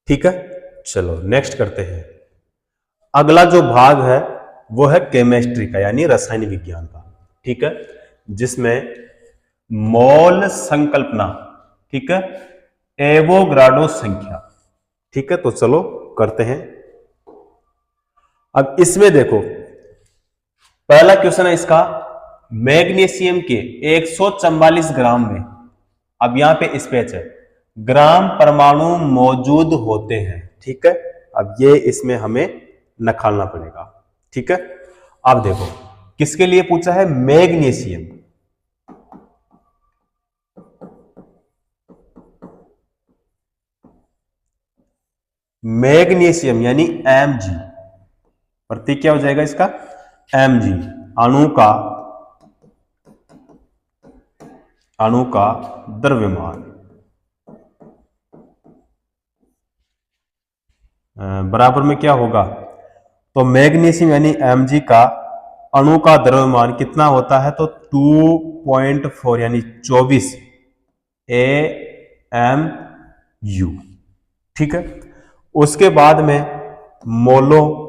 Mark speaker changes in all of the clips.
Speaker 1: ठीक है, चलो नेक्स्ट करते हैं। अगला जो भाग है वो है केमिस्ट्री का, यानी रसायन विज्ञान का। ठीक है, जिसमें मोल संकल्पना, ठीक है, एवोगाड्रो संख्या। ठीक है, तो चलो करते हैं। अब इसमें देखो, पहला क्वेश्चन है इसका, मैग्नीशियम के 144 ग्राम में, अब यहां पे स्पेस है, ग्राम परमाणु मौजूद होते हैं। ठीक है, अब ये इसमें हमें निकालना पड़ेगा। ठीक है, अब देखो किसके लिए पूछा है, मैग्नीशियम। मैग्नीशियम यानी Mg, प्रतीक क्या हो जाएगा इसका, Mg, अणु का द्रव्यमान बराबर में क्या होगा, तो मैग्नीशियम यानी Mg का अणु का द्रव्यमान कितना होता है, तो 2.4 यानी 24 AMU। ठीक है, उसके बाद में मोलों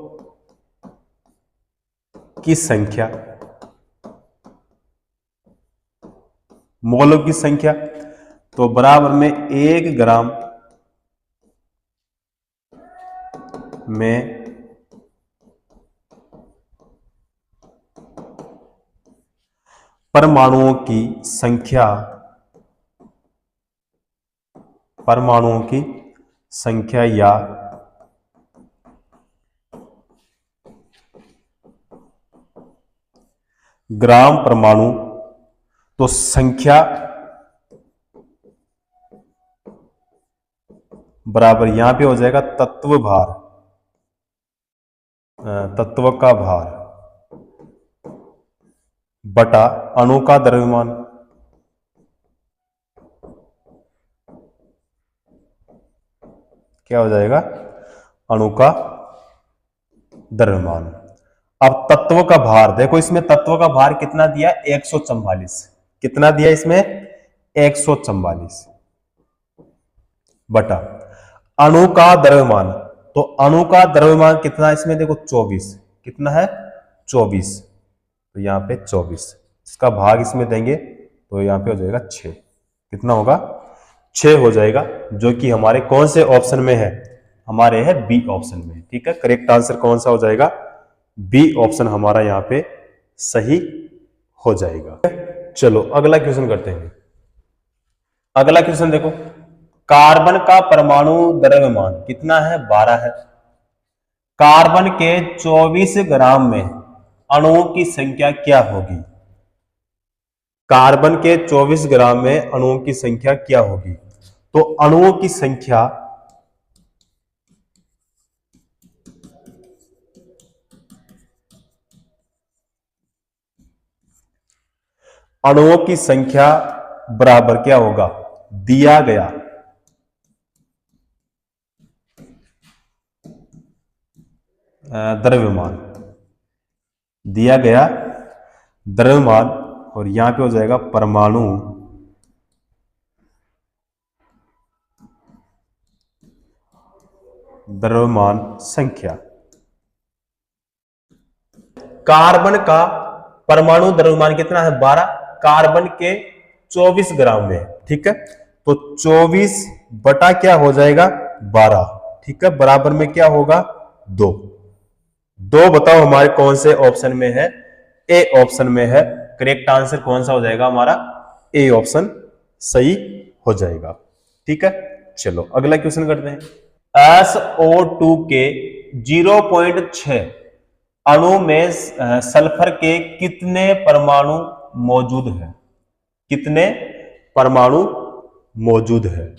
Speaker 1: की संख्या, मोलों की संख्या तो बराबर में 1 ग्राम में परमाणुओं की संख्या, परमाणुओं की संख्या या ग्राम परमाणु, तो संख्या बराबर यहां पे हो जाएगा तत्व भार, तत्व का भार बटा अणु का द्रव्यमान। क्या हो जाएगा, अणु का द्रव्यमान। अब तत्व का भार देखो, इसमें तत्व का भार कितना दिया, 144। कितना दिया इसमें, 144 बटा अणु का द्रव्यमान, तो अणु का द्रव्यमान कितना इसमें देखो 24, कितना है 24, तो यहां पे 24, इसका भाग इसमें देंगे तो यहां पे हो जाएगा 6। कितना होगा, 6 हो जाएगा, जो कि हमारे कौन से ऑप्शन में है, हमारे है बी ऑप्शन में। ठीक है, करेक्ट आंसर कौन सा हो जाएगा, बी ऑप्शन हमारा यहां पे सही हो जाएगा। चलो अगला क्वेश्चन करते हैं। अगला क्वेश्चन देखो, कार्बन का परमाणु द्रव्यमान कितना है, 12 है। कार्बन के 24 ग्राम में अणुओं की संख्या क्या होगी, कार्बन के 24 ग्राम में अणुओं की संख्या क्या होगी, तो अणुओं की संख्या अणुओं की संख्या बराबर क्या होगा, दिया गया द्रव्यमान, दिया गया द्रव्यमान, और यहां पे हो जाएगा परमाणु द्रव्यमान संख्या। कार्बन का परमाणु द्रव्यमान कितना है, 12, कार्बन के 24 ग्राम में। ठीक है, तो 24 बटा क्या हो जाएगा, 12। ठीक है, बराबर में क्या होगा, 2। 2 बताओ हमारे कौन से ऑप्शन में है, ए ऑप्शन में है। करेक्ट आंसर कौन सा हो जाएगा हमारा, ए ऑप्शन सही हो जाएगा। ठीक है, चलो अगला क्वेश्चन करते हैं। SO2 के 0.6 अणु में सल्फर के कितने परमाणु मौजूद है, कितने परमाणु मौजूद है,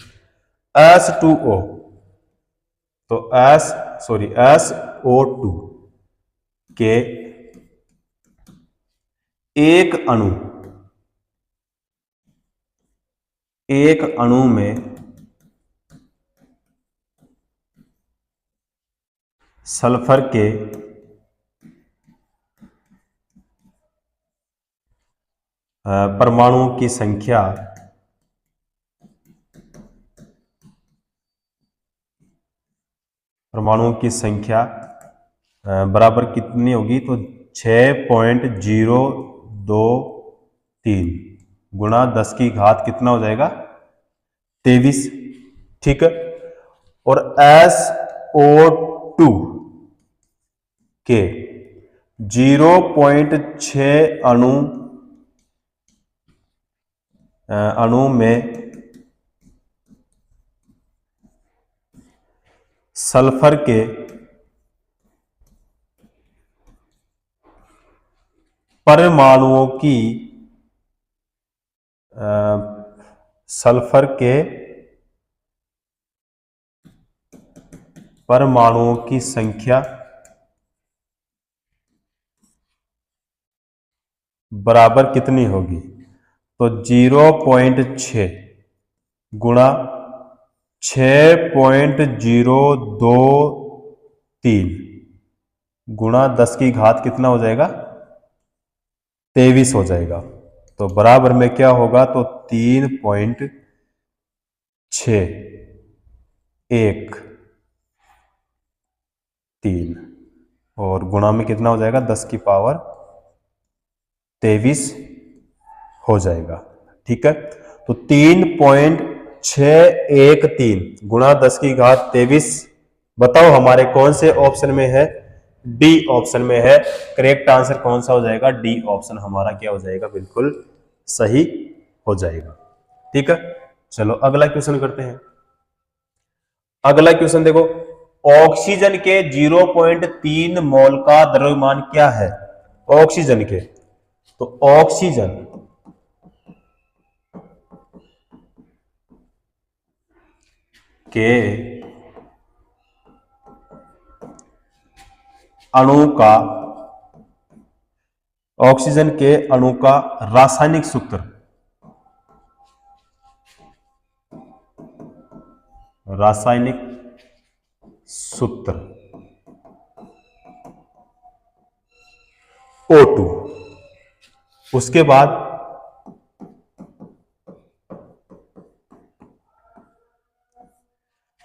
Speaker 1: S2O, तो SO2 के एक अणु में सल्फर के परमाणुओं की संख्या परमाणुओं की संख्या बराबर कितनी होगी, तो 6.023 गुणा 10 की घात कितना हो जाएगा, 23। ठीक है। और SO2 के 0.6 अणु में सल्फर के परमाणुओं की सल्फर के परमाणुओं की संख्या बराबर कितनी होगी, तो 0.6 गुणा 6.023 गुणा 10 की घात कितना हो जाएगा, 23 हो जाएगा। तो बराबर में क्या होगा, तो 3.613 और गुणा में कितना हो जाएगा, 10 की पावर 23 हो जाएगा। ठीक है। तो 3.613 गुणा 10 की घात 23, बताओ हमारे कौन से ऑप्शन में है, डी ऑप्शन में है। करेक्ट आंसर कौन सा हो जाएगा, डी ऑप्शन हमारा क्या हो जाएगा, बिल्कुल सही हो जाएगा। ठीक है। चलो अगला क्वेश्चन करते हैं। अगला क्वेश्चन देखो, ऑक्सीजन के 0.3 मोल का द्रव्यमान क्या है, ऑक्सीजन के। तो ऑक्सीजन के अणु का, ऑक्सीजन के अणु का रासायनिक सूत्र, रासायनिक सूत्र O2। उसके बाद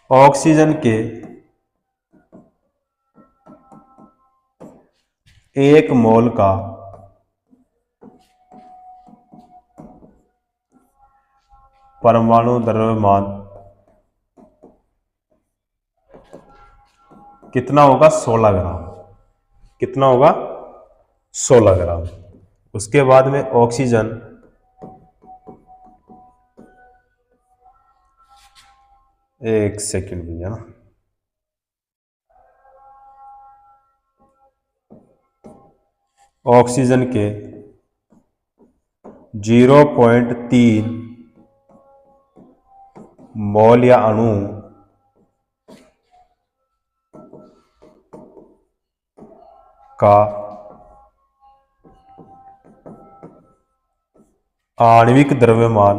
Speaker 1: ऑक्सीजन के 1 मोल का परमाणु द्रव्यमान कितना होगा, 16 ग्राम। कितना होगा, 16 ग्राम। उसके बाद में ऑक्सीजन एक सेकंड भैया ना, ऑक्सीजन के 0.3 मोल या अणु का आणविक द्रव्यमान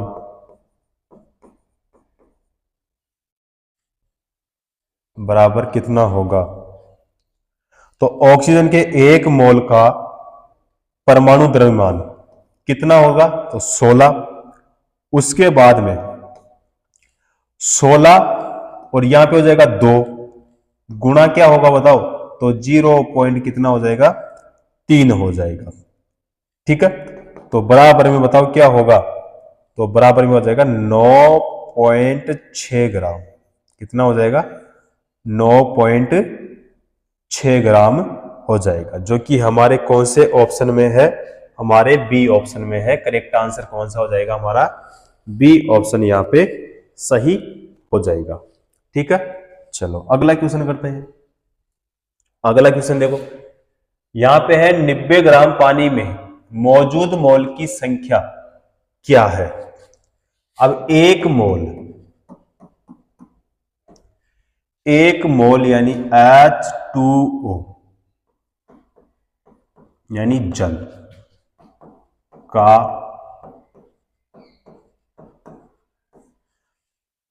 Speaker 1: बराबर कितना होगा। तो ऑक्सीजन के 1 मोल का परमाणु द्रव्यमान कितना होगा, तो 16। उसके बाद में 16 और यहां पे हो जाएगा 2 गुणा क्या होगा बताओ, तो 0 पॉइंट कितना हो जाएगा, 3 हो जाएगा। ठीक है। तो बराबर में बताओ क्या होगा, तो बराबर में हो जाएगा 9.6 ग्राम। कितना हो जाएगा, 9.6 ग्राम हो जाएगा, जो कि हमारे कौन से ऑप्शन में है, हमारे बी ऑप्शन में है। करेक्ट आंसर कौन सा हो जाएगा, हमारा बी ऑप्शन यहां पे सही हो जाएगा। ठीक है। चलो अगला क्वेश्चन करते हैं। अगला क्वेश्चन देखो, यहां पे है 90 ग्राम पानी में मौजूद मोल की संख्या क्या है। अब एक मोल यानी H2O यानी जल का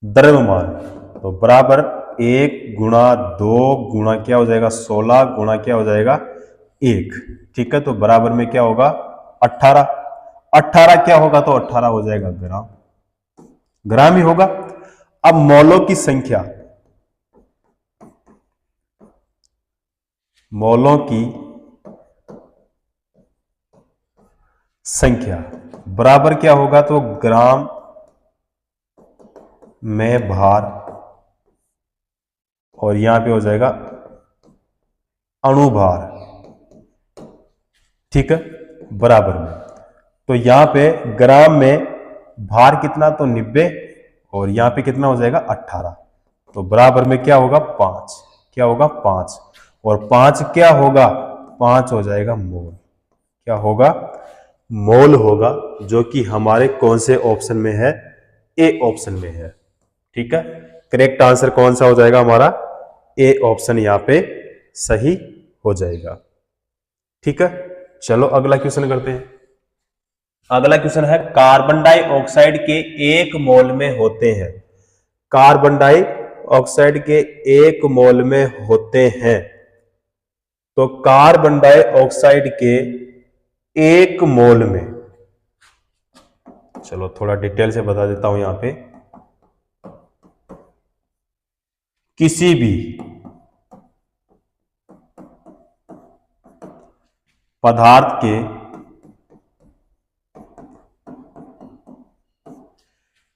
Speaker 1: द्रव्यमान, तो बराबर 1 गुणा 2 गुणा क्या हो जाएगा, 16 गुणा क्या हो जाएगा, 1। ठीक है। तो बराबर में क्या होगा, 18। 18 क्या होगा, तो 18 हो जाएगा ग्राम, ग्राम ही होगा। अब मोलों की संख्या, मोलों की संख्या बराबर क्या होगा, तो ग्राम में भार, और यहां पे हो जाएगा अणुभार, ठीक है, बराबर में। तो यहां पे ग्राम में भार कितना, तो 90, और यहां पे कितना हो जाएगा 18, तो बराबर में क्या होगा 5, क्या होगा 5, और 5 क्या होगा, 5 हो जाएगा मोल, क्या होगा मोल होगा, जो कि हमारे कौन से ऑप्शन में है, ए ऑप्शन में है, ठीक है। करेक्ट आंसर कौन सा हो जाएगा हमारा, ए ऑप्शन यहां पे सही हो जाएगा, ठीक है। चलो अगला क्वेश्चन करते हैं। अगला क्वेश्चन है कार्बन डाइऑक्साइड के 1 मोल में होते हैं, कार्बन डाइऑक्साइड के 1 मोल में होते हैं, तो कार्बन डाइऑक्साइड के 1 मोल में, चलो थोड़ा डिटेल से बता देता हूं, यहां पे किसी भी पदार्थ के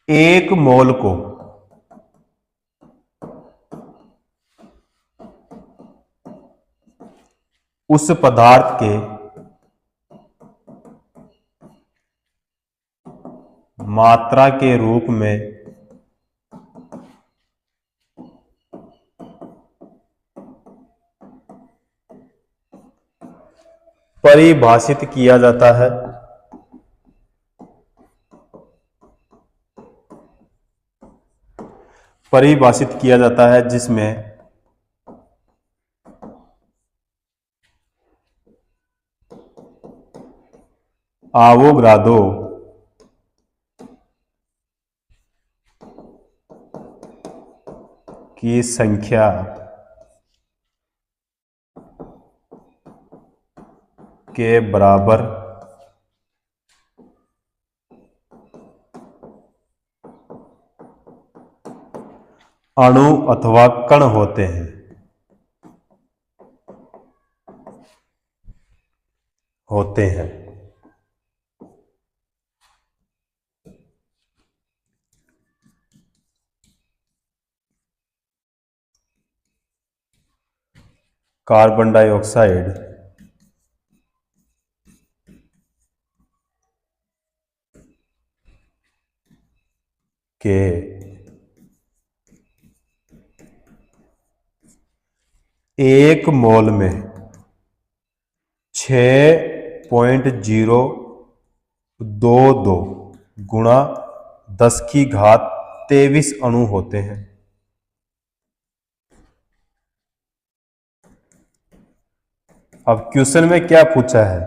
Speaker 1: 1 मोल को उस पदार्थ के मात्रा के रूप में परिभाषित किया जाता है, परिभाषित किया जाता है, जिसमें आवोगाद्रो की संख्या के बराबर अणु अथवा कण होते हैं, होते हैं। कार्बन डाइऑक्साइड के 1 मोल में 6.022 गुणा 10⁻23 अणु होते हैं। अब क्वेश्चन में क्या पूछा है,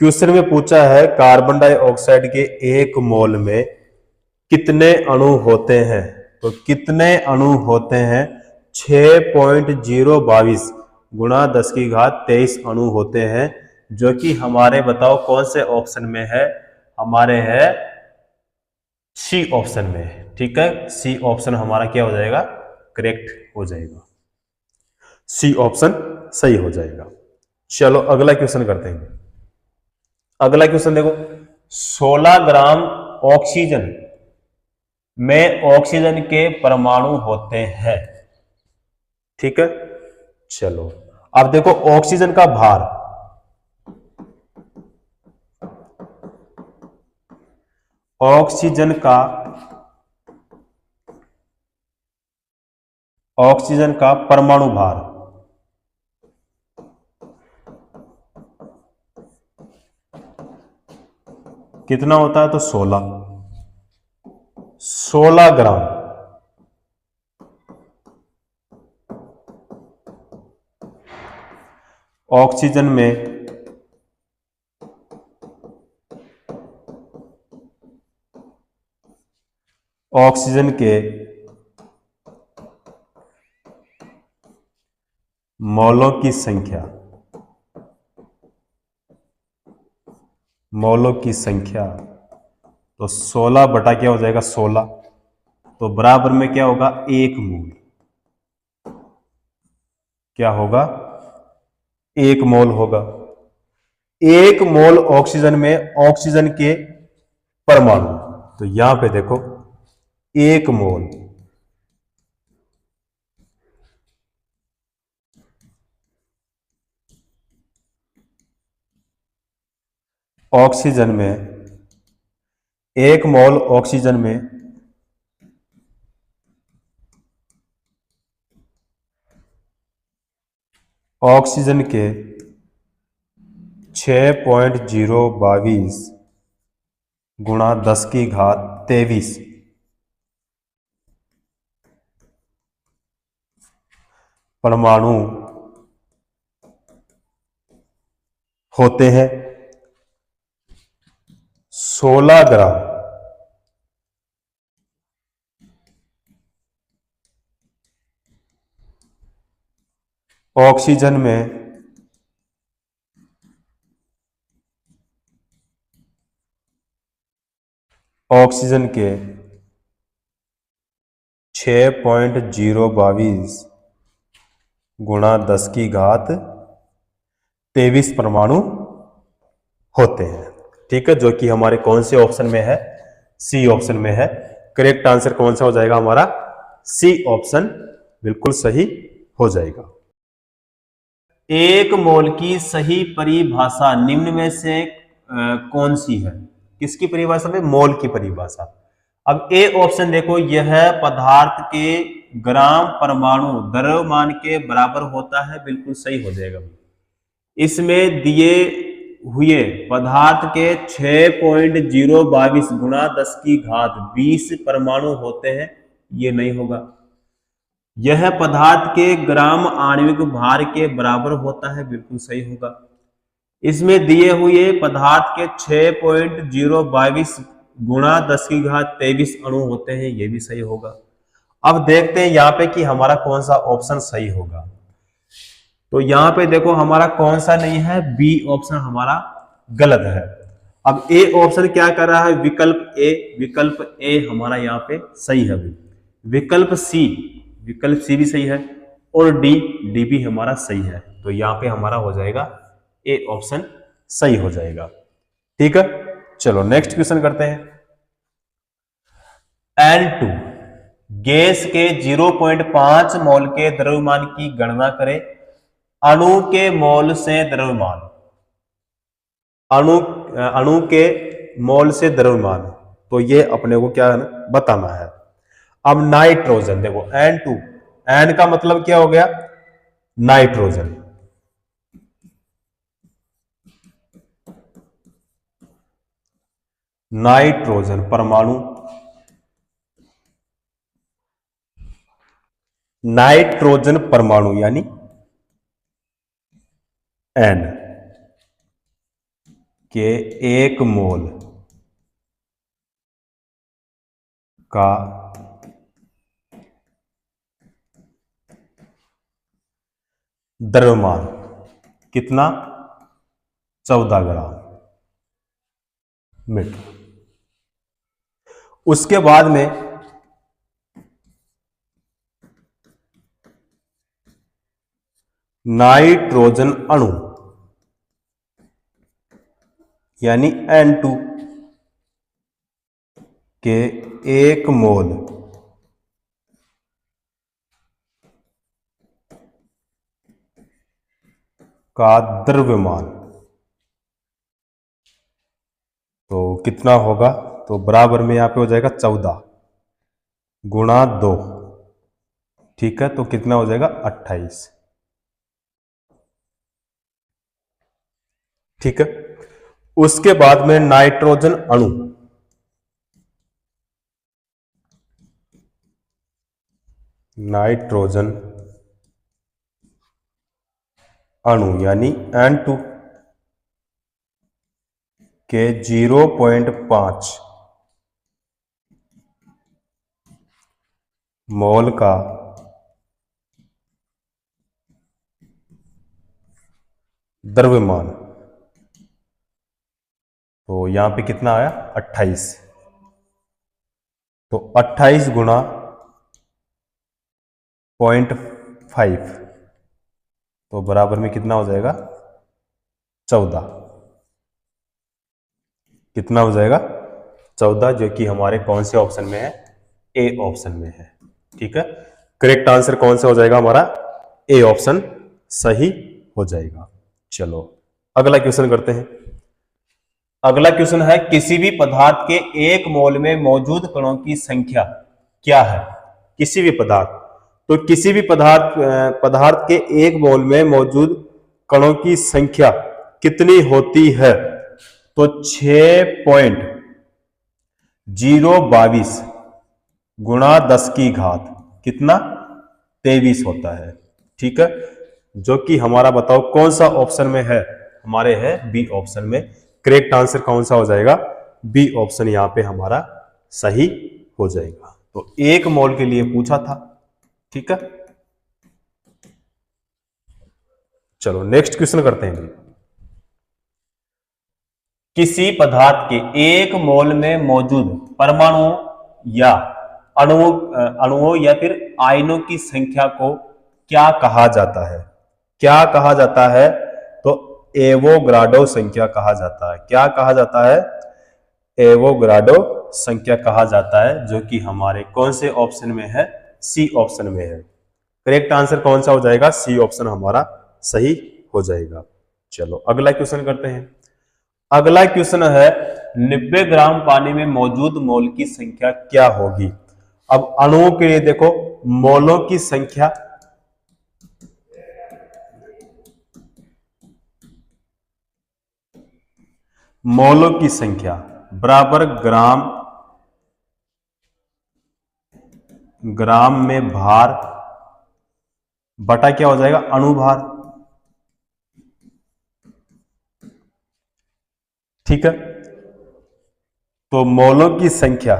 Speaker 1: क्वेश्चन में पूछा है कार्बन डाइऑक्साइड के 1 मोल में कितने अणु होते हैं, तो कितने अणु होते हैं, 6.022 गुणा 10⁻23 अणु होते हैं, जो कि हमारे बताओ कौन से ऑप्शन में है, हमारे है सी ऑप्शन में, ठीक है। सी ऑप्शन हमारा क्या हो जाएगा, करेक्ट हो जाएगा, सी ऑप्शन सही हो जाएगा। चलो अगला क्वेश्चन करते हैं। अगला क्वेश्चन देखो, 16 ग्राम ऑक्सीजन में ऑक्सीजन के परमाणु होते हैं, ठीक है। चलो अब देखो ऑक्सीजन का भार, ऑक्सीजन का परमाणु भार कितना होता है, तो 16 ग्राम। ऑक्सीजन में ऑक्सीजन के मोलों की संख्या, मोलों की संख्या, तो 16 बटा क्या हो जाएगा 16, तो बराबर में क्या होगा 1 मोल, क्या होगा 1 मोल होगा। 1 मोल ऑक्सीजन में ऑक्सीजन के परमाणु, तो यहां पे देखो 1 मोल ऑक्सीजन में, 1 मोल ऑक्सीजन में ऑक्सीजन के 6.022 गुणा 10⁻23 परमाणु होते हैं। 16 ग्राम ऑक्सीजन में ऑक्सीजन के 6.022 गुणा 10⁻23 परमाणु होते हैं। ठीक है, जो कि हमारे कौन से ऑप्शन में है? सी ऑप्शन में है। करेक्ट आंसर कौन सा हो जाएगा हमारा? सी ऑप्शन बिल्कुल सही हो जाएगा। 1 मोल की सही परिभाषा निम्न में से कौन सी है? किसकी परिभाषा में? मोल की परिभाषा। अब ए ऑप्शन देखो, यह पदार्थ के ग्राम परमाणु द्रव्यमान के बराबर होता है, बिल्कुल सही हो जाएगा। इसमें दिए हुए पदार्थ के 6.022 गुणा 10⁻20 परमाणु होते हैं, ये नहीं होगा। यह पदार्थ के ग्राम आणविक भार के बराबर होता है, बिल्कुल सही होगा। इसमें दिए हुए पदार्थ के 6.022 गुणा 10⁻23 अणु होते हैं, ये भी सही होगा। अब देखते हैं यहाँ पे कि हमारा कौन सा ऑप्शन सही होगा। तो यहाँ पे देखो हमारा कौन सा नहीं है? बी ऑप्शन हमारा गलत है। अब ए ऑप्शन क्या कर रहा है? विकल्प ए हमारा यहाँ पे सही है। विकल्प सी भी सही है और डी भी हमारा सही है। तो यहाँ पे हमारा हो जाएगा ए ऑप्शन सही हो जाएगा। ठीक है, चलो नेक्स्ट क्वेश्चन करते हैं। N2 गैस के 0.5 मोल के द्रव्यमान की गणना करें। अणु के मोल से द्रव्यमान, अणु के मोल से द्रव्यमान, तो ये अपने को क्या बताना है। अब नाइट्रोजन देखो, N2, N का मतलब क्या हो गया? नाइट्रोजन। नाइट्रोजन परमाणु, नाइट्रोजन परमाणु यानी N के 1 मोल का द्रव्यमान कितना? 14 ग्राम मीटर। उसके बाद में नाइट्रोजन अणु यानी N2 के 1 मोल का द्रव्यमान तो कितना होगा? तो बराबर में यहां पे हो जाएगा 14 गुणा 2। ठीक है, तो कितना हो जाएगा? 28। ठीक है, उसके बाद में नाइट्रोजन अणु, नाइट्रोजन अणु यानी N2 के 0.5 मोल का द्रव्यमान, तो यहां पे कितना आया? 28। तो 28 गुणा 0.5, तो बराबर में कितना हो जाएगा 14। कितना हो जाएगा 14, जो कि हमारे कौन से ऑप्शन में है, ए ऑप्शन में है। ठीक है, करेक्ट आंसर कौन सा हो जाएगा हमारा, ए ऑप्शन सही हो जाएगा। चलो अगला क्वेश्चन करते हैं। अगला क्वेश्चन है किसी भी पदार्थ के एक मोल में मौजूद कणों की संख्या क्या है। किसी भी पदार्थ, तो किसी भी पदार्थ के एक मोल में मौजूद कणों की संख्या कितनी होती है, तो 6.022 गुणा 10 की घात कितना 23 होता है। ठीक है, जो कि हमारा बताओ कौन सा ऑप्शन में है, हमारे है बी ऑप्शन में। करेक्ट आंसर कौन सा हो जाएगा, बी ऑप्शन यहां पे हमारा सही हो जाएगा। तो एक मोल के लिए पूछा था। ठीक है, चलो नेक्स्ट क्वेश्चन करते हैं। किसी पदार्थ के एक मोल में मौजूद परमाणु या अणुओं या फिर आयनों की संख्या को क्या कहा जाता है। क्या कहा जाता है, तो एवोग्राडो संख्या कहा जाता है। क्या कहा जाता है, एवोग्राडो संख्या कहा जाता है, जो कि हमारे कौन से ऑप्शन में है, सी ऑप्शन में है। करेक्ट आंसर कौन सा हो जाएगा, सी ऑप्शन हमारा सही हो जाएगा। चलो अगला क्वेश्चन करते हैं। अगला क्वेश्चन है 90 ग्राम पानी में मौजूद मोल की संख्या क्या होगी। अब अणुओं के लिए देखो, मोलों की संख्या मोलों की संख्या बराबर ग्राम में भार बटा क्या हो जाएगा, अणुभार। ठीक है, तो मोलों की संख्या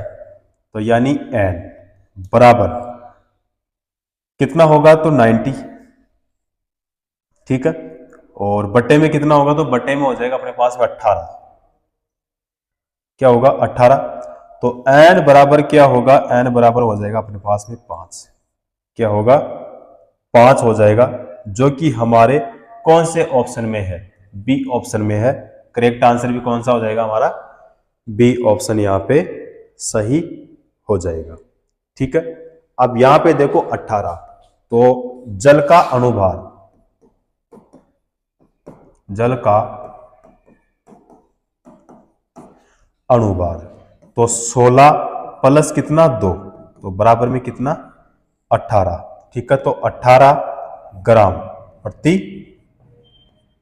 Speaker 1: तो यानी n बराबर कितना होगा, तो 90। ठीक है, और बटे में कितना होगा, तो बटे में हो जाएगा अपने पास में 18। क्या होगा 18, तो n बराबर क्या होगा, n बराबर हो जाएगा अपने पास में 5। क्या होगा 5 हो जाएगा, जो कि हमारे कौन से ऑप्शन में है, बी ऑप्शन में है। करेक्ट आंसर भी कौन सा हो जाएगा हमारा, बी ऑप्शन यहां पे सही हो जाएगा। ठीक है, अब यहां पे देखो 18, तो जल का अणुभार, जल का अणुभार तो 16 प्लस कितना 2, तो बराबर में कितना 18। ठीक है, तो 18 ग्राम प्रति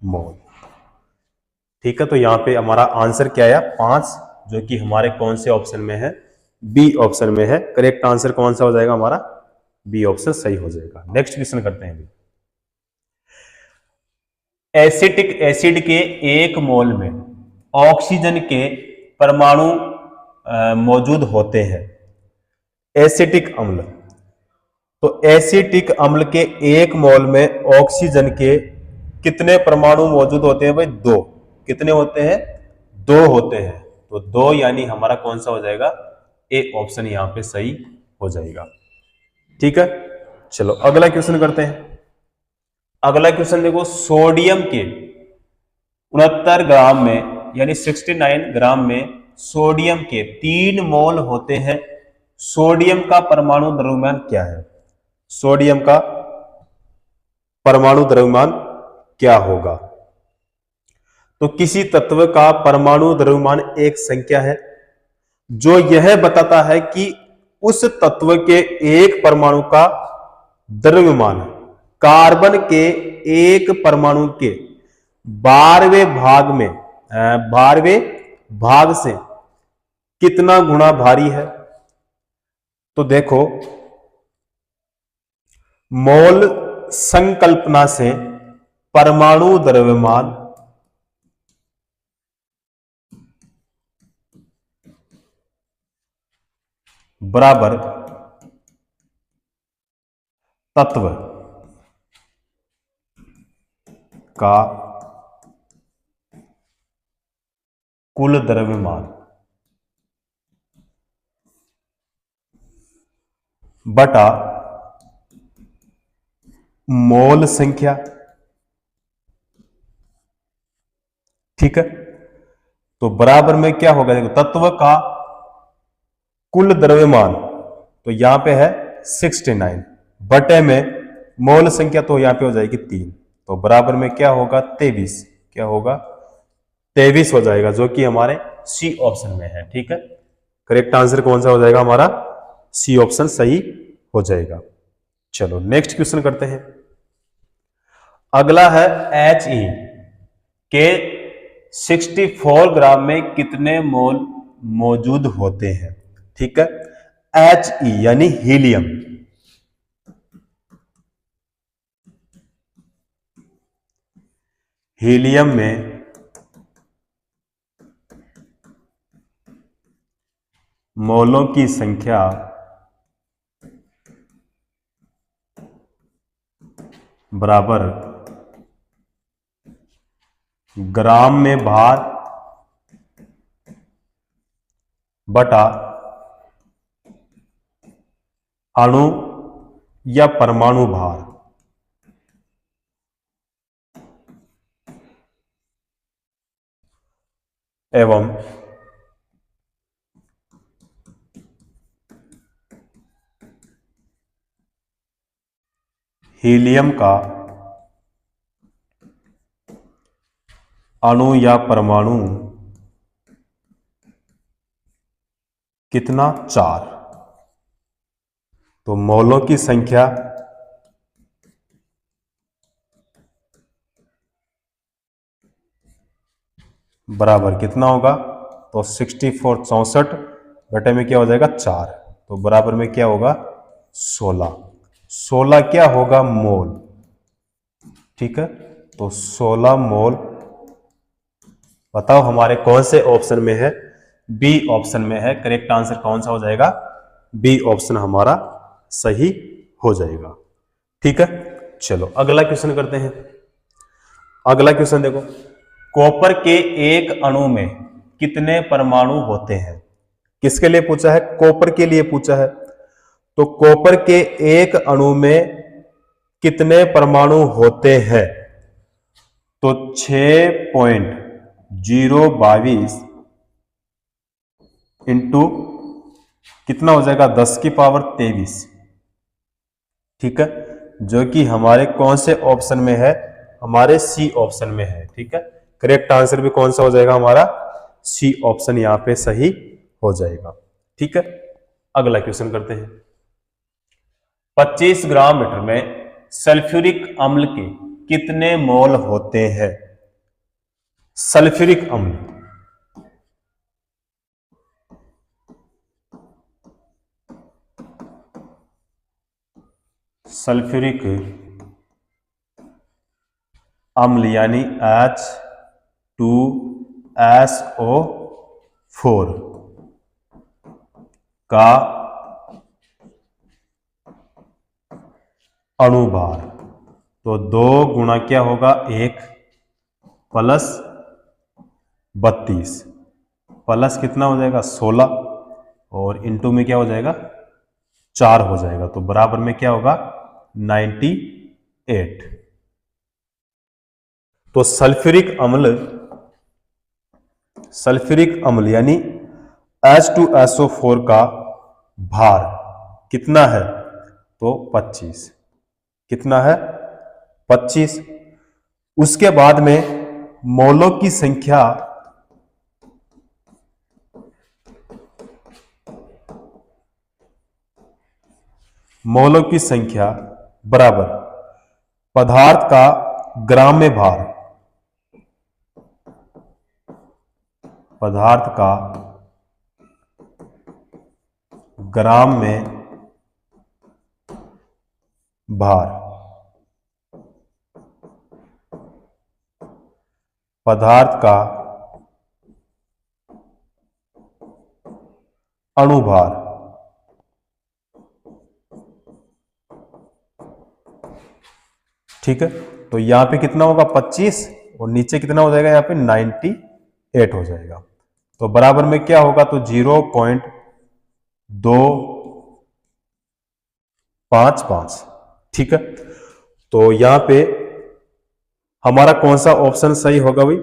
Speaker 1: मोल। ठीक है, तो यहां पे हमारा आंसर क्या आया 5, जो कि हमारे कौन से ऑप्शन में है, बी ऑप्शन में है। करेक्ट आंसर कौन सा हो जाएगा हमारा, बी ऑप्शन सही हो जाएगा। नेक्स्ट क्वेश्चन करते हैं। एसिटिक एसिड के एक मोल में ऑक्सीजन के परमाणु मौजूद होते हैं। एसिटिक अम्ल, तो एसिटिक अम्ल के एक मोल में ऑक्सीजन के कितने परमाणु मौजूद होते हैं भाई, 2। कितने होते हैं, 2 होते हैं। तो 2 यानी हमारा कौन सा हो जाएगा, ए ऑप्शन यहां पे सही हो जाएगा। ठीक है, चलो अगला क्वेश्चन करते हैं। अगला क्वेश्चन देखो, सोडियम के 69 ग्राम में यानी 69 ग्राम में सोडियम के 3 मोल होते हैं। सोडियम का परमाणु द्रव्यमान क्या है, सोडियम का परमाणु द्रव्यमान क्या होगा। तो किसी तत्व का परमाणु द्रव्यमान एक संख्या है जो यह बताता है कि उस तत्व के एक परमाणु का द्रव्यमान कार्बन के एक परमाणु के 12वें भाग से कितना गुना भारी है। तो देखो, मोल संकल्पना से परमाणु द्रव्यमान बराबर तत्व का कुल द्रव्यमान बटा मोल संख्या ठीक है, तो बराबर में क्या होगा, देखो तत्व का कुल द्रव्यमान तो यहां पे है 69 बटे में मोल संख्या तो यहां पे हो जाएगी 3, तो बराबर में क्या होगा 23, क्या होगा 23 हो जाएगा, जो कि हमारे सी ऑप्शन में है। ठीक है, करेक्ट आंसर कौन सा हो जाएगा हमारा, सी ऑप्शन सही हो जाएगा। चलो नेक्स्ट क्वेश्चन करते हैं। अगला है He के 64 ग्राम में कितने मोल मौजूद होते हैं। ठीक है, He यानी हीलियम, हीलियम में मोलों की संख्या बराबर ग्राम में भार बटा अणु या परमाणु भार। एवं हीलियम का अणु या परमाणु कितना, 4, तो मोलों की संख्या बराबर कितना होगा, तो 64 64 बटे में क्या हो जाएगा 4, तो बराबर में क्या होगा 16, 16 क्या होगा मोल। ठीक है, तो 16 मोल बताओ हमारे कौन से ऑप्शन में है, बी ऑप्शन में है। करेक्ट आंसर कौन सा हो जाएगा, बी ऑप्शन हमारा सही हो जाएगा। ठीक है, चलो अगला क्वेश्चन करते हैं। अगला क्वेश्चन देखो, कॉपर के एक अणु में कितने परमाणु होते हैं। किसके लिए पूछा है, कॉपर के लिए पूछा है। तो कॉपर के एक अणु में कितने परमाणु होते हैं, तो 6.022 इंटू कितना हो जाएगा 10 की पावर 23। ठीक है, जो कि हमारे कौन से ऑप्शन में है, हमारे सी ऑप्शन में है। ठीक है, करेक्ट आंसर भी कौन सा हो जाएगा हमारा, सी ऑप्शन यहां पे सही हो जाएगा। ठीक है, अगला क्वेश्चन करते हैं। 25 ग्राम मीटर में सल्फ्यूरिक अम्ल के कितने मोल होते हैं। सल्फ्यूरिक अम्ल, सल्फ्यूरिक अम्ल यानी H2SO4 का अणुभार, तो 2 गुणा क्या होगा 1 प्लस 32 प्लस कितना हो जाएगा 16 और इंटू में क्या हो जाएगा 4 हो जाएगा, तो बराबर में क्या होगा 98। तो सल्फ्यूरिक अम्ल यानी H2SO4 का भार कितना है, तो 25, कितना है 25। उसके बाद में मोलों की संख्या बराबर पदार्थ का ग्राम में भार, पदार्थ का ग्राम में भार, पदार्थ का अणुभार, ठीक है। तो यहां पे कितना होगा 25 और नीचे कितना हो जाएगा यहाँ पे 98 हो जाएगा, तो बराबर में क्या होगा, तो 0.255। ठीक है, तो यहां पे हमारा कौन सा ऑप्शन सही होगा भाई,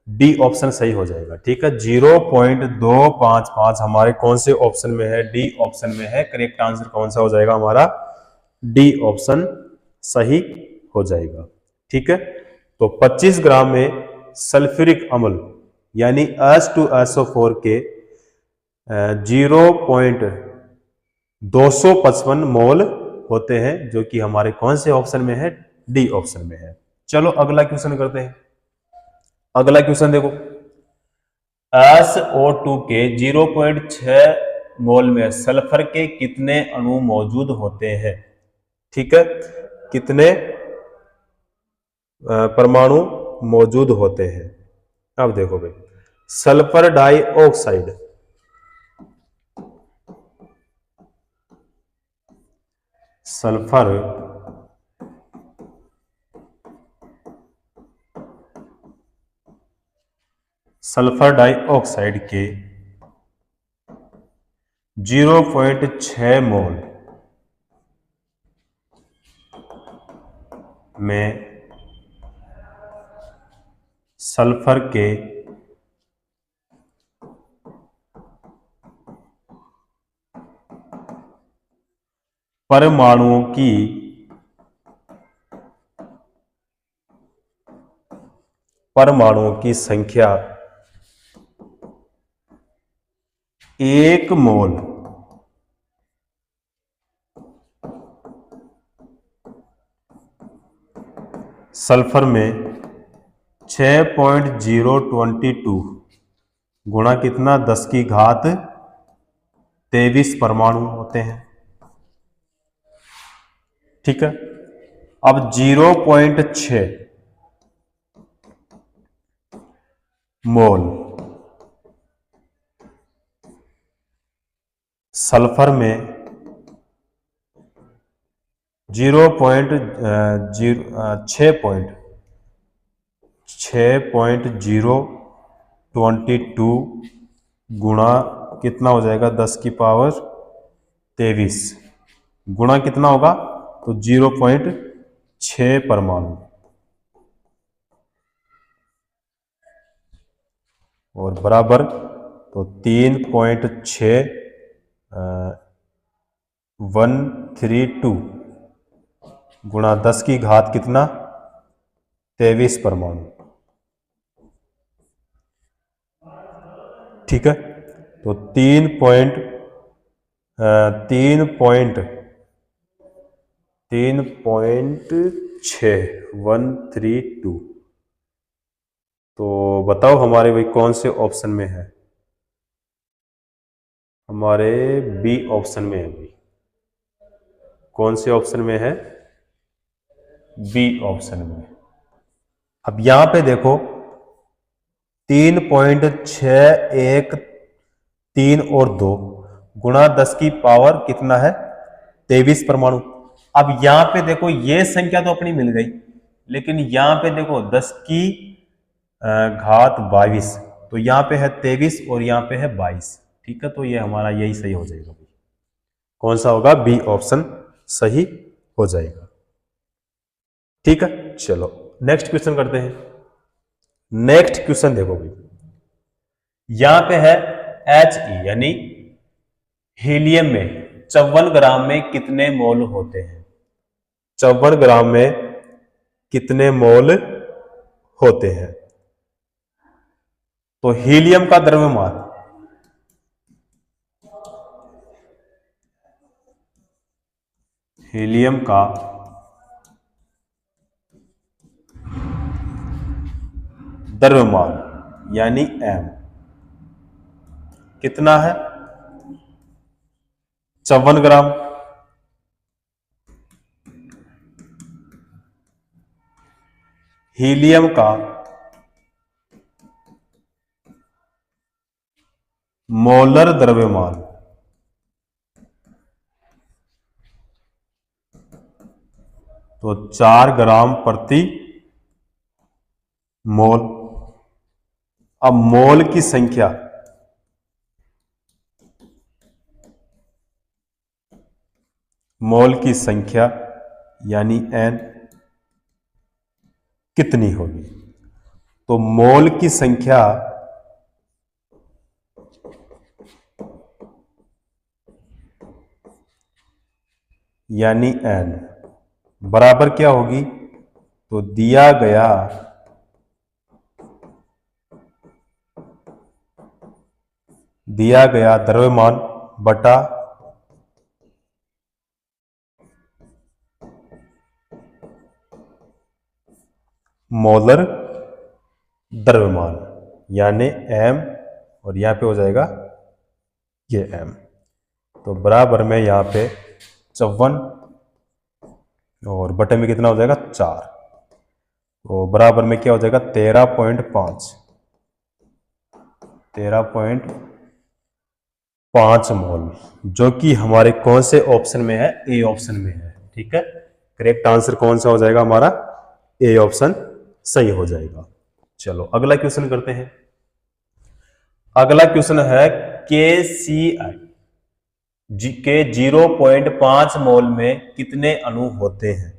Speaker 1: डी ऑप्शन सही हो जाएगा। ठीक है, 0.255 हमारे कौन से ऑप्शन में है? डी ऑप्शन में है। करेक्ट आंसर कौन सा हो जाएगा हमारा? डी ऑप्शन सही हो जाएगा। ठीक है, तो 25 ग्राम में सल्फ्यूरिक अम्ल यानी H2SO4 के 0.255 मोल होते हैं, जो कि हमारे कौन से ऑप्शन में है? डी ऑप्शन में है। चलो अगला क्वेश्चन करते हैं। अगला क्वेश्चन देखो, SO2 के 0.6 मोल में सल्फर के कितने अणु मौजूद होते हैं? ठीक है, कितने परमाणु मौजूद होते हैं? अब देखो भाई, सल्फर डाइऑक्साइड, सल्फर डाइऑक्साइड के 0.6 मोल में सल्फर के परमाणुओं की संख्या 1 मोल सल्फर में 6.022 गुणा कितना? 10 की घात 23 परमाणु होते हैं। ठीक है, अब 0.6 मोल सल्फर में 6.022 गुणा कितना हो जाएगा? 10 की पावर 23 गुणा कितना होगा? तो 0.6 परमाणु और बराबर तो 3.6132 गुणा 10 की घात कितना? 23 परमाणु। ठीक है, तो 3.6132। तो बताओ हमारे भाई कौन से ऑप्शन में है? हमारे बी ऑप्शन में है भाई। कौन से ऑप्शन में है? बी ऑप्शन में। अब यहां पे देखो 3.613 और 2 गुणा 10 की पावर कितना है? 23 परमाणु। अब यहां पे देखो ये संख्या तो अपनी मिल गई, लेकिन यहां पे देखो 10 की घात 22, तो यहां पे है 23 और यहां पे है 22। ठीक है, तो ये हमारा यही सही हो जाएगा। कौन सा होगा? बी ऑप्शन सही हो जाएगा। ठीक है, चलो नेक्स्ट क्वेश्चन करते हैं। नेक्स्ट क्वेश्चन देखो भाई, यहां पे है He यानी हीलियम में 54 ग्राम में कितने मोल होते हैं? 54 ग्राम में कितने मोल होते हैं? तो हीलियम का द्रव्यमान, हीलियम का द्रव्यमान यानी m कितना है? 54 ग्राम। हीलियम का मोलर द्रव्यमान तो 4 ग्राम प्रति मोल। अब मोल की संख्या यानी n कितनी होगी? तो मोल की संख्या यानी n बराबर क्या होगी, तो दिया गया द्रव्यमान बटा मोलर द्रव्यमान, यानी m, और यहां पे हो जाएगा ये m। तो बराबर में यहां पे 54 और बटे में कितना हो जाएगा 4, तो बराबर में क्या हो जाएगा 13.5 मोल, जो कि हमारे कौन से ऑप्शन में है, ए ऑप्शन में है। ठीक है, करेक्ट आंसर कौन सा हो जाएगा हमारा, ए ऑप्शन सही हो जाएगा। चलो अगला क्वेश्चन करते हैं। अगला क्वेश्चन है के सी आई के 0.5 मोल में कितने अणु होते हैं।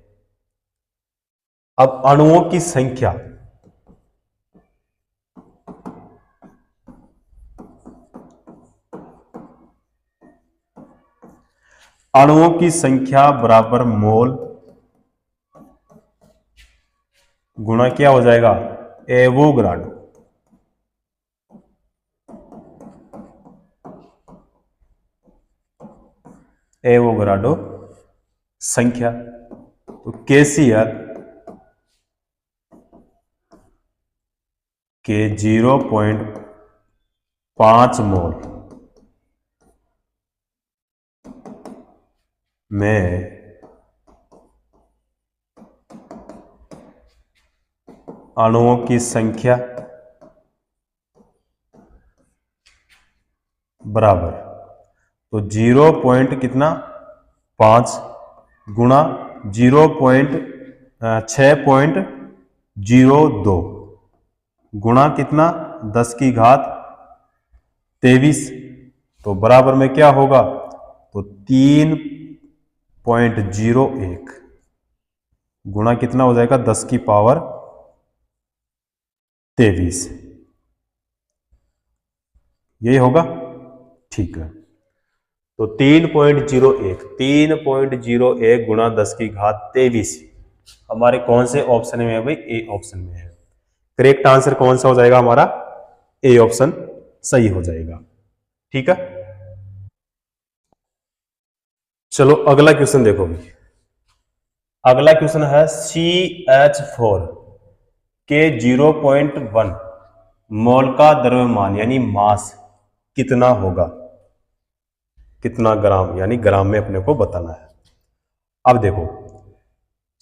Speaker 1: अब अणुओं की संख्या बराबर मोल गुणा क्या हो जाएगा, एवोगाड्रो। एवोगाड्रो संख्या, तो केसीएल के 0.5 मोल में अणुओं की संख्या बराबर, तो 0 पॉइंट कितना 5 गुणा 6.02 गुणा कितना 10 की घात 23, तो बराबर में क्या होगा, तो 3.01 गुणा कितना हो जाएगा 10 की पावर 23, यही होगा। ठीक है, तो 3.01 गुणा 10 की घात 23 हमारे कौन से ऑप्शन में है भाई, ए ऑप्शन में है। करेक्ट आंसर कौन सा हो जाएगा हमारा, ए ऑप्शन सही हो जाएगा। ठीक है, चलो अगला क्वेश्चन देखो भाई। अगला क्वेश्चन है CH4 के 0.1 मोल का द्रव्यमान यानी मास कितना होगा, कितना ग्राम, यानी ग्राम में अपने को बताना है। अब देखो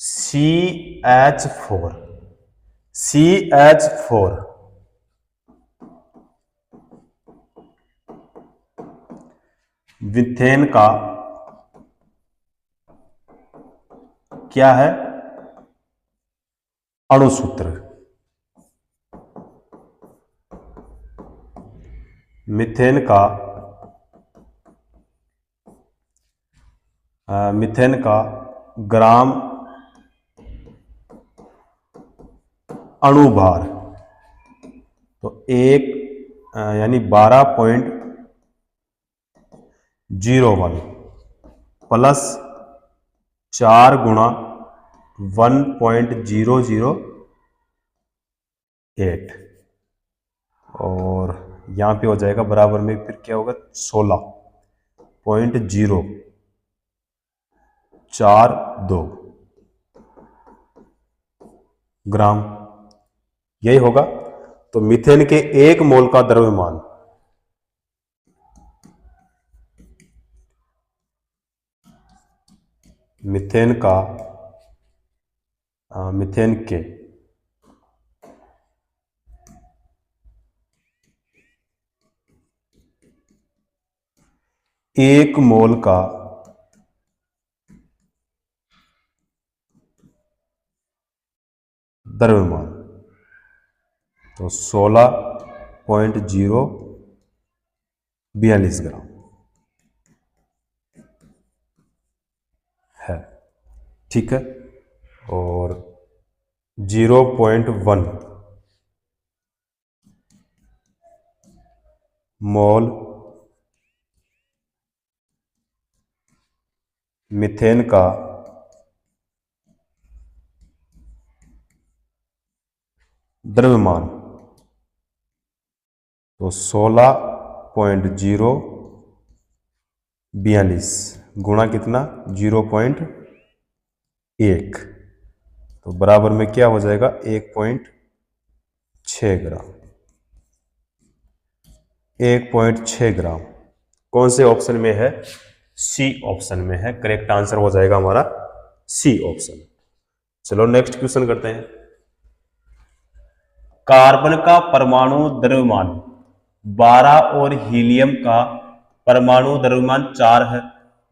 Speaker 1: CH4 मीथेन का क्या है, अणुसूत्र। मीथेन का ग्राम अणुभार, तो एक यानी 12.01 प्लस 4 गुणा 1.008 और यहां पे हो जाएगा बराबर में फिर क्या होगा 16.042 ग्राम, यही होगा। तो मीथेन के 1 मोल का द्रव्यमान मीथेन के 1 मोल का द्रव्यमान, तो 16.042 ग्राम है। ठीक है, और 0.1 मोल मीथेन का द्रव्यमान, तो 16.042 गुणा कितना 0.1, तो बराबर में क्या हो जाएगा 1.6 ग्राम। 1.6 ग्राम कौन से ऑप्शन में है? सी ऑप्शन में है। करेक्ट आंसर हो जाएगा हमारा सी ऑप्शन। चलो नेक्स्ट क्वेश्चन करते हैं। कार्बन का परमाणु द्रव्यमान 12 और हीलियम का परमाणु द्रव्यमान 4 है।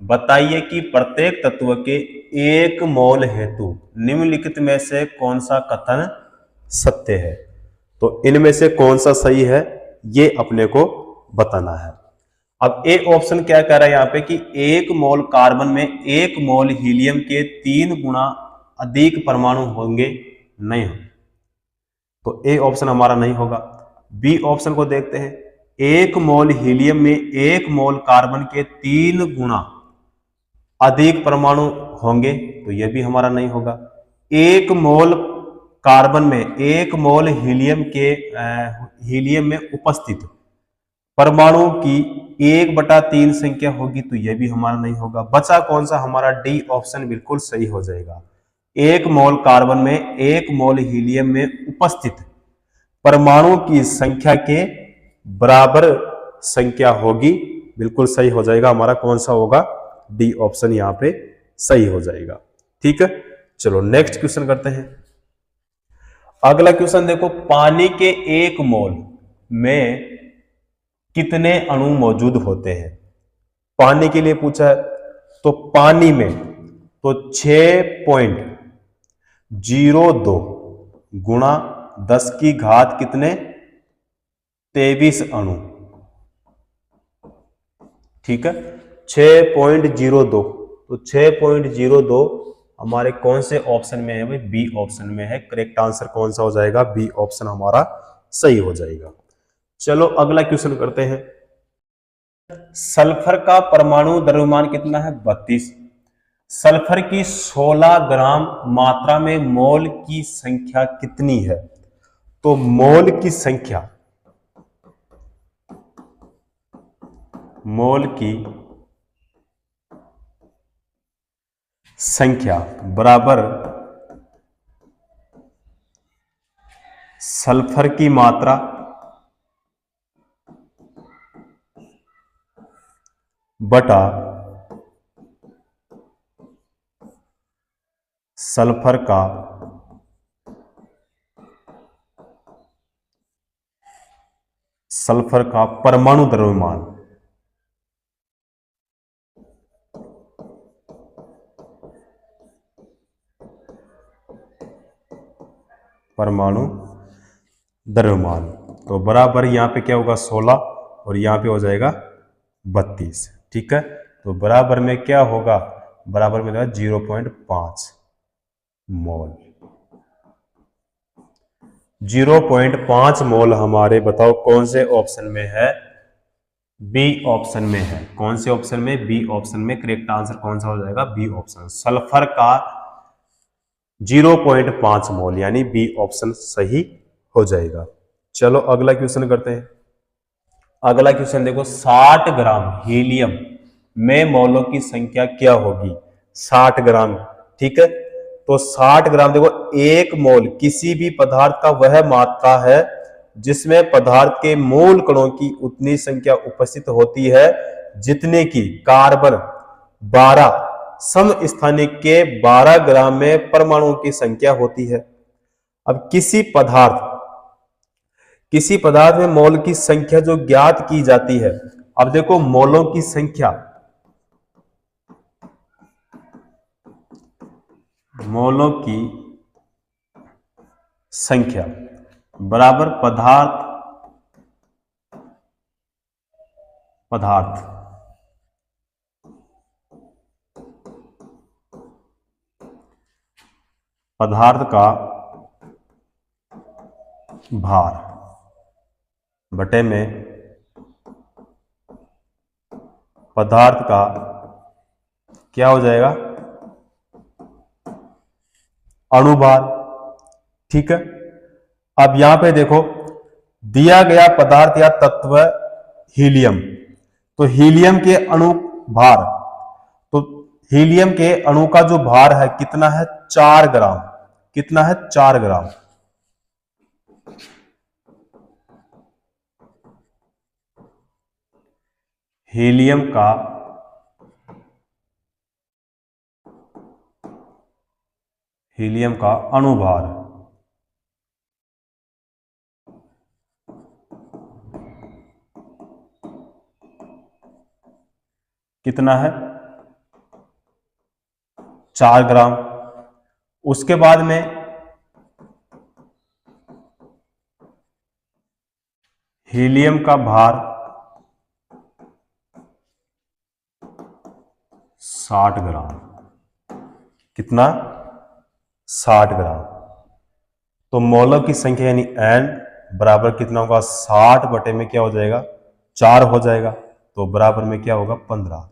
Speaker 1: बताइए कि प्रत्येक तत्व के 1 मोल हेतु निम्नलिखित में से कौन सा कथन सत्य है? तो इनमें से कौन सा सही है ये अपने को बताना है। अब ए ऑप्शन क्या कह रहा है यहां पे कि 1 मोल कार्बन में 1 मोल हीलियम के 3 गुना अधिक परमाणु होंगे, नहीं होंगे, तो ए ऑप्शन हमारा नहीं होगा। बी ऑप्शन को देखते हैं। 1 मोल हीलियम में 1 मोल कार्बन के 3 गुना अधिक परमाणु होंगे, तो यह भी हमारा नहीं होगा। 1 मोल कार्बन में 1 मोल हीलियम में उपस्थित परमाणु की 1/3 संख्या होगी, तो यह भी हमारा नहीं होगा। बचा कौन सा? हमारा डी ऑप्शन बिल्कुल सही हो जाएगा। 1 मोल कार्बन में 1 मोल हीलियम में उपस्थित परमाणु की संख्या के बराबर संख्या होगी, बिल्कुल सही हो जाएगा हमारा। कौन सा होगा? डी ऑप्शन यहां पे सही हो जाएगा। ठीक है, चलो नेक्स्ट क्वेश्चन करते हैं। अगला क्वेश्चन देखो, पानी के 1 मोल में कितने अणु मौजूद होते हैं? पानी के लिए पूछा है, तो पानी में तो 6.02 गुणा 10 की घात कितने 23 अणु। ठीक है, 6.02, तो 6.02 हमारे कौन से ऑप्शन में है भाई? बी ऑप्शन में है। करेक्ट आंसर कौन सा हो जाएगा? बी ऑप्शन हमारा सही हो जाएगा। चलो अगला क्वेश्चन करते हैं। सल्फर का परमाणु द्रव्यमान कितना है? 32। सल्फर की 16 ग्राम मात्रा में मोल की संख्या कितनी है? तो मोल की संख्या बराबर सल्फर की मात्रा बटा सल्फर का परमाणु द्रव्यमान। परमाणु द्रव्यमान, तो बराबर यहां पे क्या होगा 16 और यहां पे हो जाएगा 32। ठीक है, तो बराबर में क्या होगा? बराबर में 0.5 मोल। 0.5 मोल हमारे बताओ कौन से ऑप्शन में है? बी ऑप्शन में है। कौन से ऑप्शन में? बी ऑप्शन में। करेक्ट आंसर कौन सा हो जाएगा? B option. सल्फर का 0.5 मोल यानी बी ऑप्शन सही हो जाएगा। चलो अगला क्वेश्चन करते हैं। अगला क्वेश्चन देखो, 60 ग्राम हीलियम में मोलों की संख्या क्या होगी? 60 ग्राम। ठीक है, तो 60 ग्राम देखो, 1 मोल किसी भी पदार्थ का वह मात्रा है जिसमें पदार्थ के मूल कणों की उतनी संख्या उपस्थित होती है जितने की कार्बन 12 समस्थानिक के 12 ग्राम में परमाणुओं की संख्या होती है। अब किसी पदार्थ में मोल की संख्या जो ज्ञात की जाती है, अब देखो मोलों की संख्या बराबर पदार्थ का भार बटे में पदार्थ का क्या हो जाएगा, अणुभार। ठीक है, अब यहां पे देखो दिया गया पदार्थ या तत्व हीलियम, तो हीलियम के अणु भार, तो हीलियम के अणु का जो भार है कितना है, 4 ग्राम। कितना है, 4 ग्राम। हीलियम का अणुभार कितना है, 4 ग्राम। उसके बाद में हीलियम का भार 60 ग्राम। कितना, 60 ग्राम। तो मोलों की संख्या यानी N बराबर कितना होगा, 60 बटे में क्या हो जाएगा, 4 हो जाएगा। तो बराबर में क्या होगा, 15।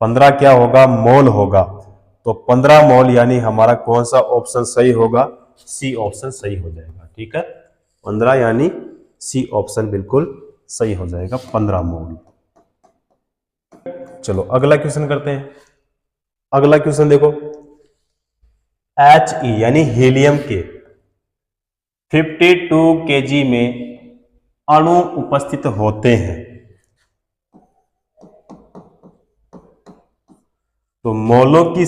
Speaker 1: 15 क्या होगा, मोल होगा। तो 15 मोल यानी हमारा कौन सा ऑप्शन सही होगा, सी ऑप्शन सही हो जाएगा। ठीक है, 15 यानी सी ऑप्शन बिल्कुल सही हो जाएगा, 15 मोल। चलो अगला क्वेश्चन करते हैं। अगला क्वेश्चन देखो, He यानी हीलियम के 52 kg में अणु उपस्थित होते हैं, तो मोलों की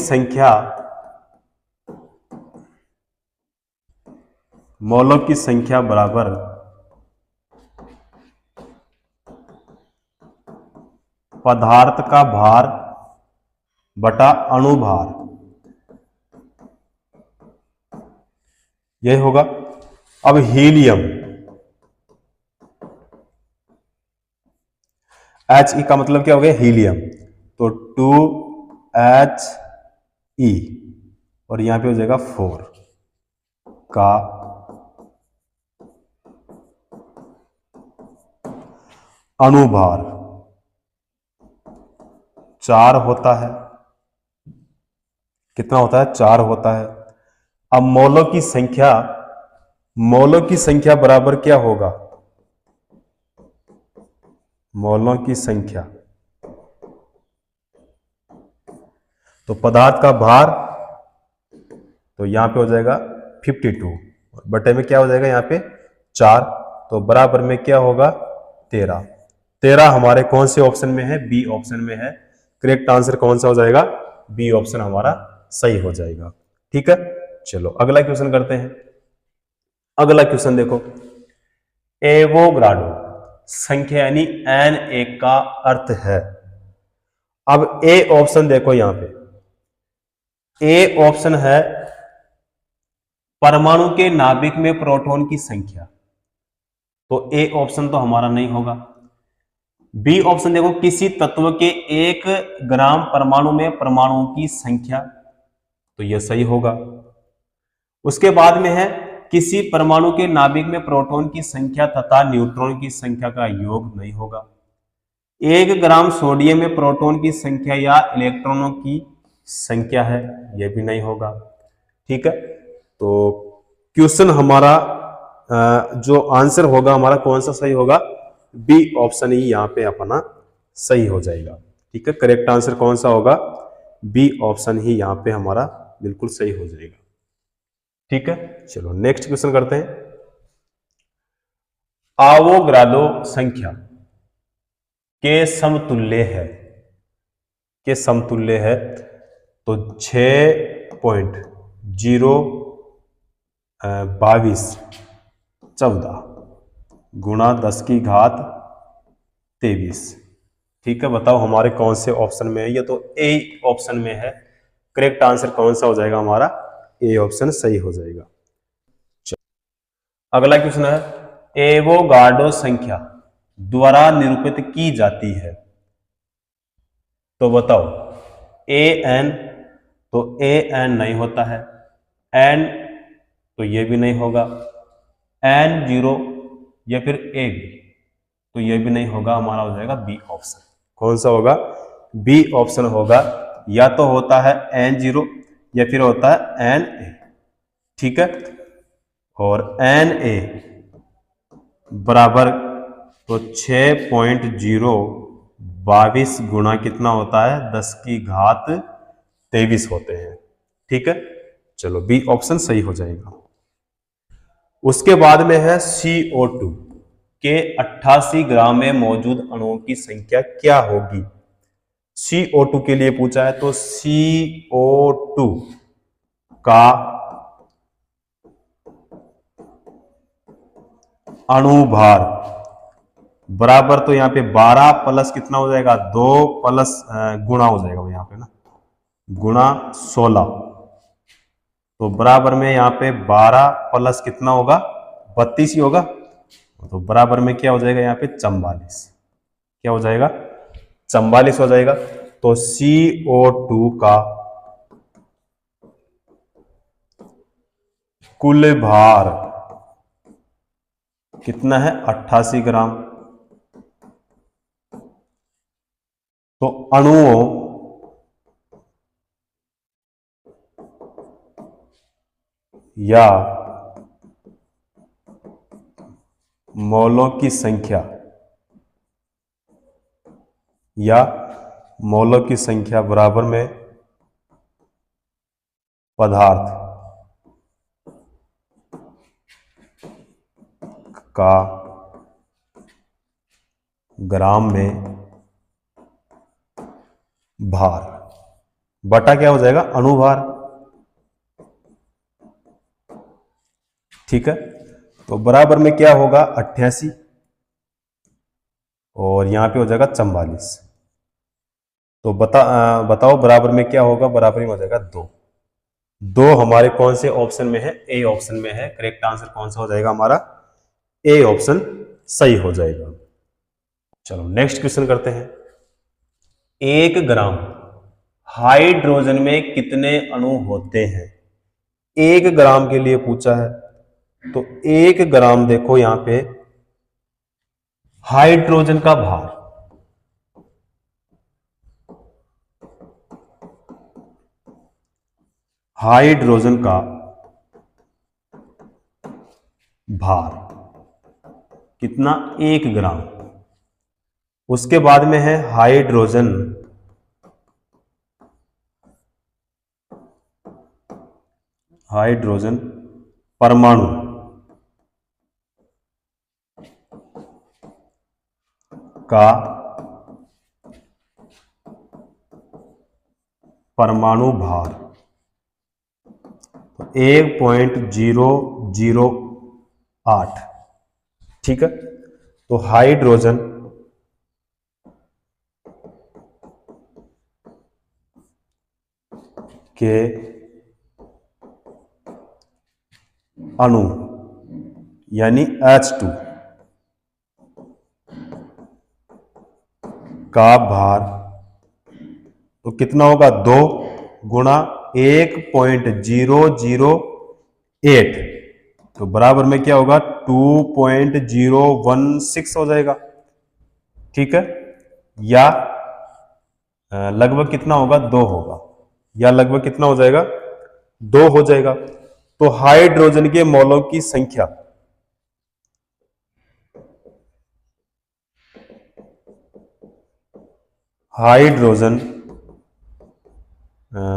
Speaker 1: संख्या बराबर पदार्थ का भार बटा अणु भार, यह होगा। अब हीलियम He का मतलब क्या हो गया, हीलियम, तो 2He और यहां पे हो जाएगा 4 का अणुभार 4 होता है। कितना होता है, 4 होता है। अब मोलों की संख्या बराबर क्या होगा, मोलों की संख्या, तो पदार्थ का भार, तो यहां पे हो जाएगा 52 बटे में क्या हो जाएगा यहाँ पे 4, तो बराबर में क्या होगा 13। 13 हमारे कौन से ऑप्शन में है, बी ऑप्शन में है। करेक्ट आंसर कौन सा हो जाएगा, बी ऑप्शन हमारा सही हो जाएगा। ठीक है, चलो अगला क्वेश्चन करते हैं। अगला क्वेश्चन देखो, एवोगाड्रो संख्या यानी Na का अर्थ है। अब ए ऑप्शन देखो, यहां पे ए ऑप्शन है परमाणु के नाभिक में प्रोटॉन की संख्या, तो ए ऑप्शन तो हमारा नहीं होगा। बी ऑप्शन देखो, किसी तत्व के 1 ग्राम परमाणु में परमाणुओं की संख्या, तो यह सही होगा। उसके बाद में है किसी परमाणु के नाभिक में प्रोटॉन की संख्या तथा न्यूट्रॉन की संख्या का योग नहीं होगा। 1 ग्राम सोडियम में प्रोटॉन की संख्या या इलेक्ट्रॉनों की संख्या है, यह भी नहीं होगा। ठीक है, तो क्वेश्चन हमारा जो आंसर होगा हमारा कौन सा सही होगा, बी ऑप्शन ही यहां पे अपना सही हो जाएगा। ठीक है, करेक्ट आंसर कौन सा होगा, बी ऑप्शन ही यहां पे हमारा बिल्कुल सही हो जाएगा। ठीक है, चलो नेक्स्ट क्वेश्चन करते हैं। आवोगाड्रो संख्या के समतुल्य है, तो 6.02214 गुणा 10 की घात 23। ठीक है, बताओ हमारे कौन से ऑप्शन में है, ये तो ए ऑप्शन में है। करेक्ट आंसर कौन सा हो जाएगा हमारा, ए ऑप्शन सही हो जाएगा। अगला क्वेश्चन है, एवोगाड्रो संख्या द्वारा निरूपित की जाती है, तो बताओ An, तो An नहीं होता है, N तो ये भी नहीं होगा, N0 या फिर AB तो ये भी नहीं होगा, हमारा हो जाएगा बी ऑप्शन। कौन सा होगा, बी ऑप्शन होगा, या तो होता है N0 या फिर होता है Na। ठीक है, और Na बराबर तो 6.022 गुणा कितना होता है, 10⁻23 होते हैं। ठीक है, चलो बी ऑप्शन सही हो जाएगा। उसके बाद में है CO2 के 88 ग्राम में मौजूद अणुओं की संख्या क्या होगी। CO2 के लिए पूछा है, तो CO2 का अणुभार बराबर, तो यहाँ पे 12 प्लस कितना हो जाएगा, 2 प्लस गुणा हो जाएगा यहाँ पे ना, गुणा 16, तो बराबर में यहाँ पे 12 प्लस कितना होगा, 32 ही होगा, तो बराबर में क्या हो जाएगा यहाँ पे 44। क्या हो जाएगा, 44 हो जाएगा। तो CO2 का कुल भार कितना है, 88 ग्राम। तो अणुओं या मौलों की संख्या, या मौलों की संख्या बराबर में पदार्थ का ग्राम में भार बटा क्या हो जाएगा, अणुभार। ठीक है, तो बराबर में क्या होगा, 88 और यहां पे हो जाएगा 44। तो बताओ बराबर में क्या होगा, बराबर में हो जाएगा 2। 2 हमारे कौन से ऑप्शन में है, ए ऑप्शन में है। करेक्ट आंसर कौन सा हो जाएगा हमारा, ए ऑप्शन सही हो जाएगा। चलो नेक्स्ट क्वेश्चन करते हैं। 1 ग्राम हाइड्रोजन में कितने अणु होते हैं। 1 ग्राम के लिए पूछा है, तो 1 ग्राम देखो यहां पे हाइड्रोजन का भार, हाइड्रोजन का भार कितना, 1 ग्राम। उसके बाद में है हाइड्रोजन हाइड्रोजन परमाणु का परमाणु भार 1.008। ठीक है, तो हाइड्रोजन के अणु यानी H2 का भार तो कितना होगा, 2 गुणा 1.008, तो बराबर में क्या होगा, 2.016 हो जाएगा। ठीक है, या लगभग कितना होगा, 2 होगा, या लगभग कितना हो जाएगा, 2 हो जाएगा। तो हाइड्रोजन के मॉलों की संख्या हाइड्रोजन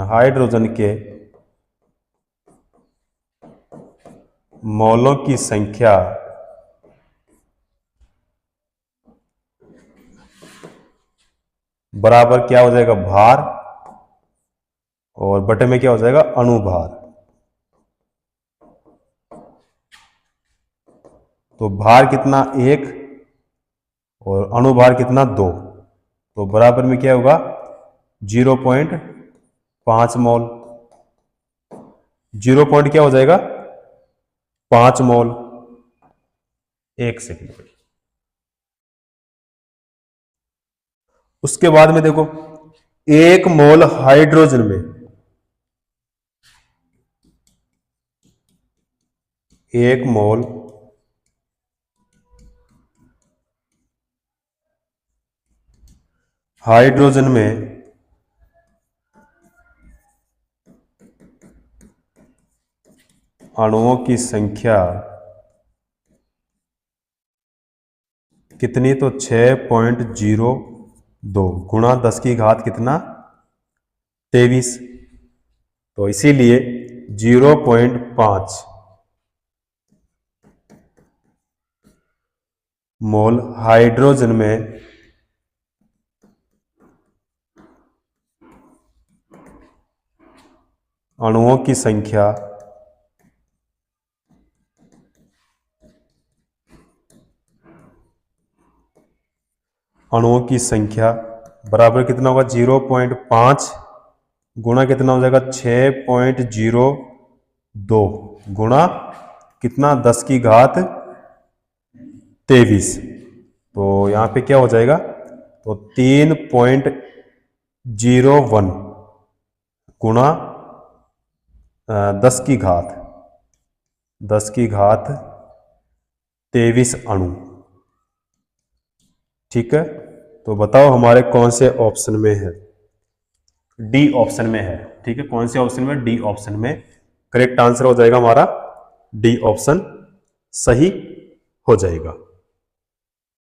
Speaker 1: हाइड्रोजन के मॉलों की संख्या बराबर क्या हो जाएगा, भार, और बटे में क्या हो जाएगा, अणुभार। तो भार कितना, 1, और अणुभार कितना, 2, तो बराबर में क्या होगा, 0.5 मोल। 0 पॉइंट क्या हो जाएगा, 5 मोल। 1 सेकेंड। उसके बाद में देखो, 1 मोल हाइड्रोजन में 1 मोल हाइड्रोजन में अणुओं की संख्या कितनी, तो 6.02 गुणा 10 की घात कितना, 23। तो इसीलिए 0.5 मोल हाइड्रोजन में अणुओं की संख्या बराबर कितना होगा, 0.5 गुणा कितना हो जाएगा, 6.02 गुणा कितना, 10 की घात 23। तो यहाँ पे क्या हो जाएगा, तो 3.01 गुणा 10 की घात 23 अणु। ठीक है, तो बताओ हमारे कौन से ऑप्शन में है, डी ऑप्शन में है। ठीक है, कौन से ऑप्शन में, डी ऑप्शन में करेक्ट आंसर हो जाएगा हमारा, डी ऑप्शन सही हो जाएगा।